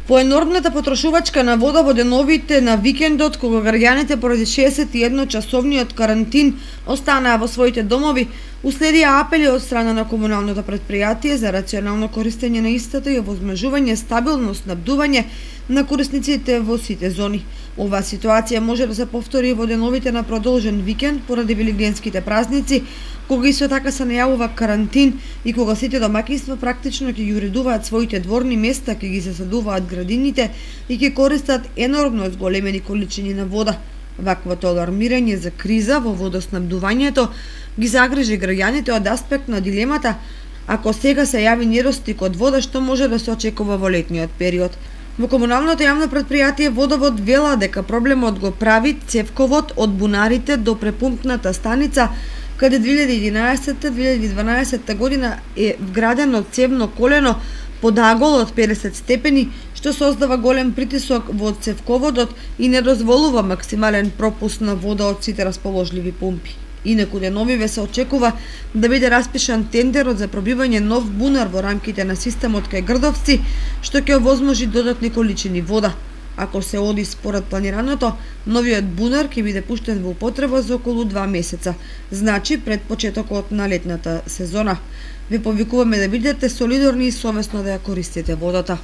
По енормната потрошувачка на вода во деновите на викендот, кога граѓаните поради 61-часовниот карантин останаа во своите домови, уследија апели од страна на комуналното претпријатие за рационално користење на истата и овозможување стабилно снабдување на корисниците во сите зони. Оваа ситуација може да се повтори во деновите на продолжен викенд поради велигденските празници, кога исто така се најавува карантин и кога сите домаќинства практично ќе ги уредуваат своите дворни места, ќе ги засадуваат градините и ќе користат енормно зголемени количини на вода. Ваквото алармирање за криза во водоснабдувањето ги загрижи граѓаните од аспект на дилемата ако сега се јави недостиг од вода, што може да се очекува во летниот период. Во комуналното јавно претпријатие Водовод вела дека проблемот го прави цевковод од бунарите до препумпната станица, каде 2011-2012 година е вградено цевно колено под агол од 50 степени, што создава голем притисок во цевководот и не дозволува максимален пропуск на вода од сите расположливи пумпи. Инаку деновиве се очекува да биде распишан тендерот за пробивање нов бунар во рамките на системот кај Грдовци, што ќе овозможи додатни количини вода. Ако се оди според планираното, новиот бунар ќе биде пуштен во употреба за околу 2 месеца, значи пред почетокот на летната сезона. Ве повикуваме да бидете солидарни и совесно да ја користите водата.